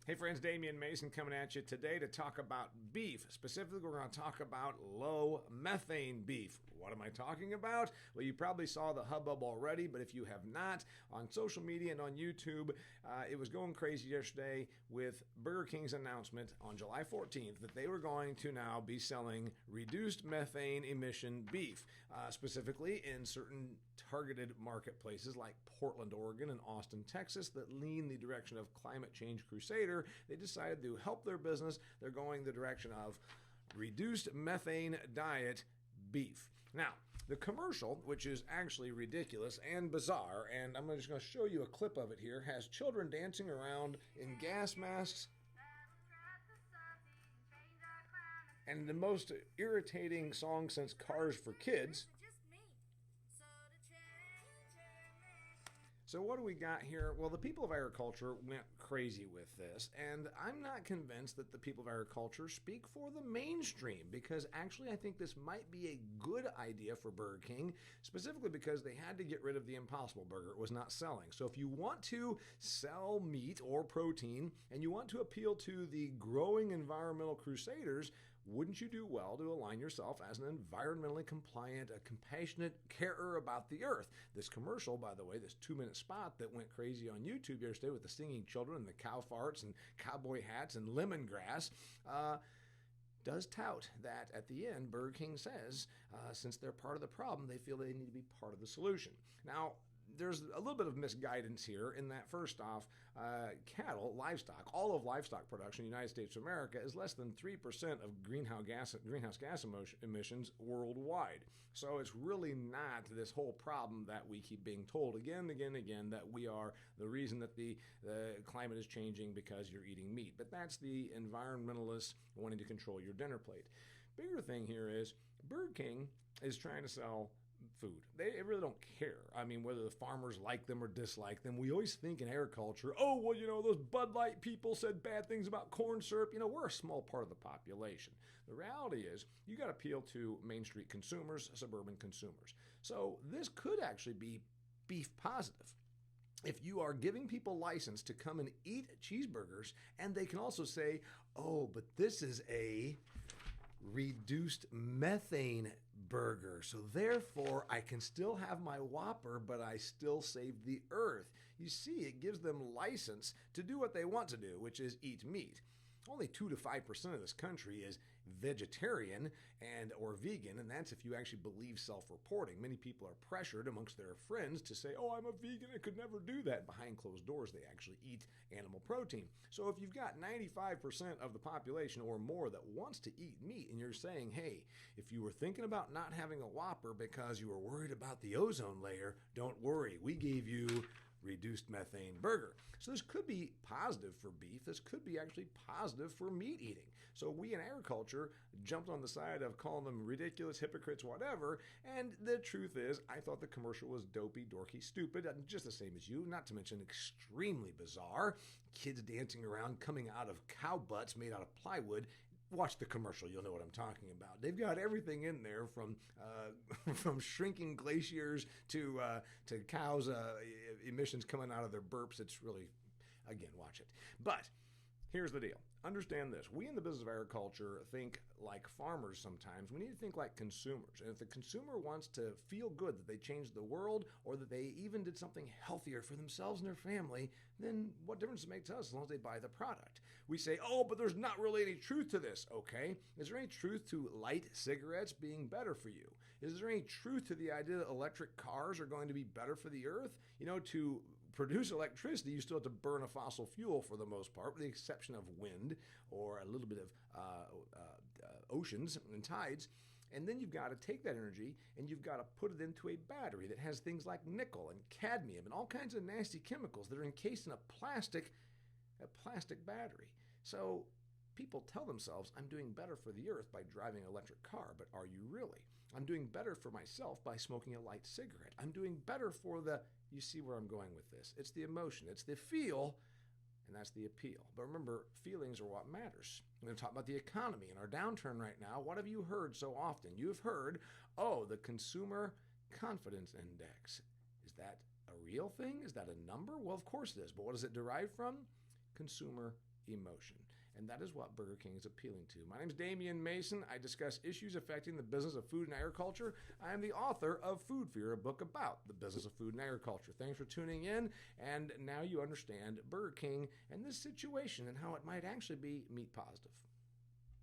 Hey friends, Damian Mason coming at you today to talk about beef. Specifically, we're going to talk about low methane beef. What am I talking about? Well, you probably saw the hubbub already, but if you have not, on social media and on YouTube, it was going crazy yesterday with Burger King's announcement on July 14th that they were going to now be selling reduced methane emission beef, specifically in certain targeted marketplaces like Portland, Oregon, and Austin, Texas, that lean the direction of climate change crusader. They decided to help their business. They're going the direction of reduced methane diet beef. Now, the commercial, which is actually ridiculous and bizarre, and I'm just going to show you a clip of it here, has children dancing around in gas masks. And the most irritating song since Cars for Kids. So what do we got here? Well, the people of agriculture went crazy with this, and I'm not convinced that the people of agriculture speak for the mainstream, because actually I think this might be a good idea for Burger King, specifically because they had to get rid of the Impossible Burger. It was not selling. So if you want to sell meat or protein, and you want to appeal to the growing environmental crusaders, wouldn't you do well to align yourself as an environmentally compliant, a compassionate carer about the earth? This commercial, by the way, this 2-minute spot that went crazy on YouTube yesterday with the singing children and the cow farts and cowboy hats and lemongrass, does tout that at the end, Burger King says, since they're part of the problem, they feel they need to be part of the solution. Now, there's a little bit of misguidance here in that, first off, cattle, livestock, all of livestock production in the United States of America is less than 3% of greenhouse gas emissions worldwide. So it's really not this whole problem that we keep being told again and again that we are the reason that the climate is changing because you're eating meat. But that's the environmentalists wanting to control your dinner plate. Bigger thing here is Burger King is trying to sell food. They really don't care. I mean, whether the farmers like them or dislike them. We always think in agriculture, oh, well, those Bud Light people said bad things about corn syrup. We're a small part of the population. The reality is you got to appeal to Main Street consumers, suburban consumers. So this could actually be beef positive. If you are giving people license to come and eat cheeseburgers, and they can also say, oh, but this is a reduced methane burger, so therefore I can still have my Whopper, but I still saved the earth. You see, it gives them license to do what they want to do, which is eat meat. Only 2 to 5% of this country is vegetarian or vegan, and that's if you actually believe self-reporting. Many people are pressured amongst their friends to say, oh, I'm a vegan, I could never do that. Behind closed doors, they actually eat animal protein. So if you've got 95% of the population or more that wants to eat meat, and you're saying, hey, if you were thinking about not having a Whopper because you were worried about the ozone layer, don't worry, we gave you reduced methane burger. So this could be positive for beef. This could be actually positive for meat eating. So we in agriculture jumped on the side of calling them ridiculous, hypocrites, whatever. And the truth is, I thought the commercial was dopey, dorky, stupid, just the same as you, not to mention extremely bizarre. Kids dancing around coming out of cow butts made out of plywood. Watch the commercial, you'll know what I'm talking about. They've got everything in there from shrinking glaciers to cows' emissions coming out of their burps. It's really, again, watch it. But here's the deal. Understand this. We in the business of agriculture think like farmers sometimes. We need to think like consumers. And if the consumer wants to feel good that they changed the world or that they even did something healthier for themselves and their family, then what difference does it make to us as long as they buy the product? We say, oh, but there's not really any truth to this. Okay. Is there any truth to light cigarettes being better for you? Is there any truth to the idea that electric cars are going to be better for the earth? To produce electricity, you still have to burn a fossil fuel for the most part, with the exception of wind or a little bit of oceans and tides. And then you've got to take that energy and you've got to put it into a battery that has things like nickel and cadmium and all kinds of nasty chemicals that are encased in a plastic battery. So people tell themselves, I'm doing better for the earth by driving an electric car, but are you really? I'm doing better for myself by smoking a light cigarette. I'm doing better for you see where I'm going with this. It's the emotion, it's the feel, and that's the appeal. But remember, feelings are what matters. We're going to talk about the economy and our downturn right now. What have you heard so often? You have heard, oh, the Consumer Confidence Index. Is that a real thing? Is that a number? Well, of course it is. But what does it derive from? Consumer emotion. And that is what Burger King is appealing to. My name is Damian Mason. I discuss issues affecting the business of food and agriculture. I am the author of Food Fear, a book about the business of food and agriculture. Thanks for tuning in. And now you understand Burger King and this situation and how it might actually be meat positive.